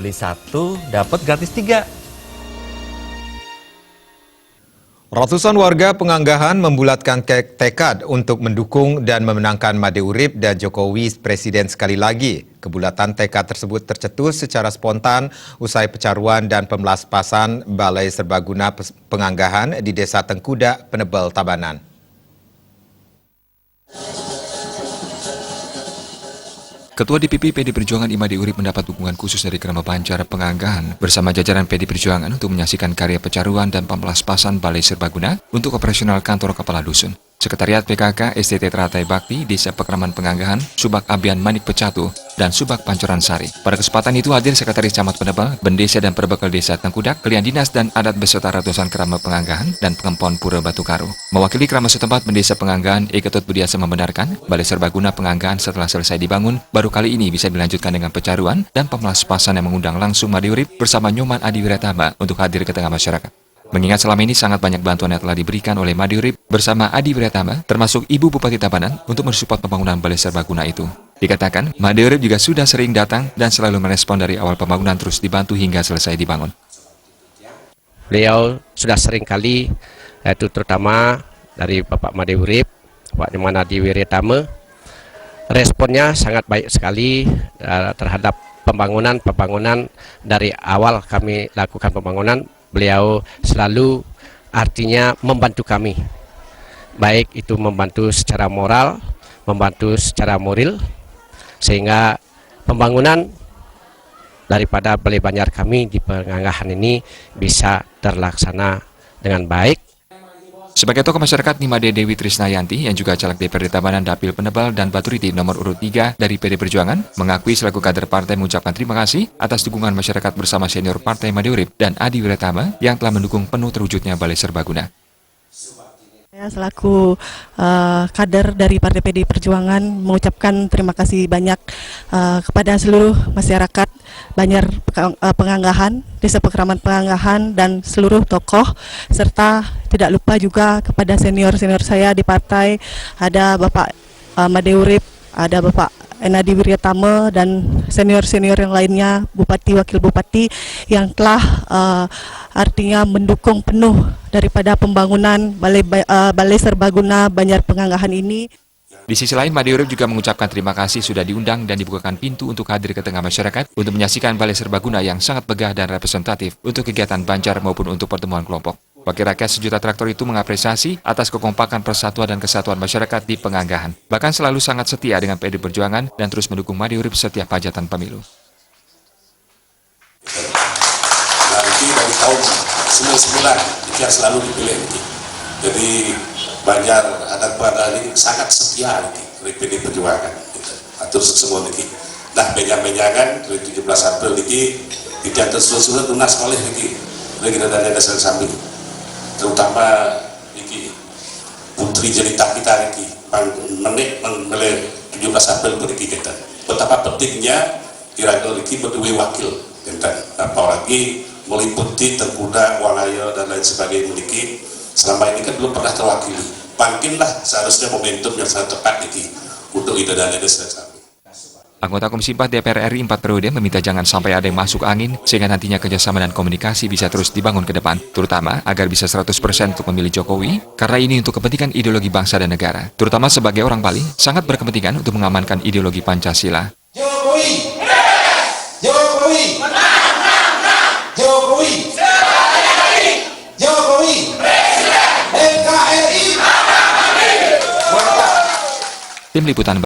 beli satu dapat gratis 3. Ratusan warga Penganggahan membulatkan tekad untuk mendukung dan memenangkan Made Urip dan Jokowi Presiden sekali lagi. Kebulatan tekad tersebut tercetus secara spontan usai pecaruan dan pemelaspasan Balai Serbaguna Penganggahan di Desa Tengkuda, Penebel, Tabanan. Ketua DPP PD Perjuangan Imade Urip mendapat dukungan khusus dari Krama Banjar Penganggahan bersama jajaran PD Perjuangan untuk menyaksikan karya pecaruan dan pemelaspasan Balai Serbaguna untuk operasional kantor kepala dusun. Sekretariat PKK STT Teratai Bakti, Desa Pekraman Penganggahan, Subak Abian Manik Pecatu, dan Subak Pancoran Sari. Pada kesempatan itu hadir Sekretaris Camat Penebel, Bendesa dan Perbekal Desa Tengkudak, Kalian Dinas dan Adat beserta ratusan Krama Penganggahan dan Pengempon Pura Batu Karu. Mewakili Krama setempat, Bendesa Penganggahan, Ketut Budiasa membenarkan Balai Serbaguna Penganggahan setelah selesai dibangun, baru kali ini bisa dilanjutkan dengan pecaruan dan pemelaspasan yang mengundang langsung Made Urip bersama Nyoman Adi Wiratama untuk hadir ke tengah masyarakat. Mengingat selama ini sangat banyak bantuan yang telah diberikan oleh Made Urip bersama Adi Wiratama, termasuk Ibu Bupati Tabanan, untuk mensupport pembangunan Balai Serbaguna itu. Dikatakan, Made Urip juga sudah sering datang dan selalu merespon dari awal pembangunan terus dibantu hingga selesai dibangun. Beliau sudah sering kali, yaitu terutama dari Bapak Made Urip, Pak Nyoman Adi Wiratama, responnya sangat baik sekali terhadap pembangunan dari awal kami lakukan pembangunan. Beliau selalu artinya membantu kami, baik itu membantu secara moral, membantu secara moral, sehingga pembangunan daripada Balai Banjar kami di Penganggahan ini bisa terlaksana dengan baik. Sebagai tokoh masyarakat, Nimade Dewi Trisnayanti yang juga caleg DPRD Tabanan Dapil Penebel dan Baturiti nomor urut 3 dari PD Perjuangan mengakui selaku kader partai mengucapkan terima kasih atas dukungan masyarakat bersama senior partai Made Urip dan Adi Wiratama yang telah mendukung penuh terwujudnya Balai Serbaguna. Saya selaku kader dari Partai PD Perjuangan mengucapkan terima kasih banyak kepada seluruh masyarakat Banjar Penganggahan, Desa Pekraman Penganggahan, dan seluruh tokoh, serta tidak lupa juga kepada senior-senior saya di partai, ada Bapak Made Urip, ada Bapak Adi Wiratama, dan senior-senior yang lainnya, Bupati, Wakil Bupati, yang telah artinya mendukung penuh daripada pembangunan Balai Serbaguna Banjar Penganggahan ini. Di sisi lain, Made Urip juga mengucapkan terima kasih sudah diundang dan dibukakan pintu untuk hadir ke tengah masyarakat untuk menyaksikan Balai Serbaguna yang sangat megah dan representatif untuk kegiatan Banjar maupun untuk pertemuan kelompok. Wakil rakyat sejuta traktor itu mengapresiasi atas kekompakan persatuan dan kesatuan masyarakat di Penganggahan. Bahkan selalu sangat setia dengan PD Perjuangan dan terus mendukung Made Urip setiap hajatan pemilu. Nanti dari tahun 99 itu yang selalu dipilih. Jadi Banjar adat pada ini sangat setia dari PD Perjuangan. Atur semua ini. Nah, benjang-benjangan dari 17 April ini dicatat sudah tunas oleh ini. Lagi ada dasar samping. Terutama ini putri jelita kita ini menilai 17 April beri kita. Betapa pentingnya kira-kira ini berdua wakil. Apalagi meliputi Tengkuda, Wangayo, dan lain sebagainya memiliki selama ini kan belum pernah terwakili. Bangkinlah seharusnya momentum yang sangat tepat ini untuk ide dan ide selesai. Anggota Komisi 4 DPR RI 4 periode meminta jangan sampai ada yang masuk angin sehingga nantinya kerjasama dan komunikasi bisa terus dibangun ke depan, terutama agar bisa 100% untuk memilih Jokowi, karena ini untuk kepentingan ideologi bangsa dan negara. Terutama sebagai orang Bali, sangat berkepentingan untuk mengamankan ideologi Pancasila. Jokowi! Jokowi! Jokowi! Jokowi! NKRI! Tim Liputan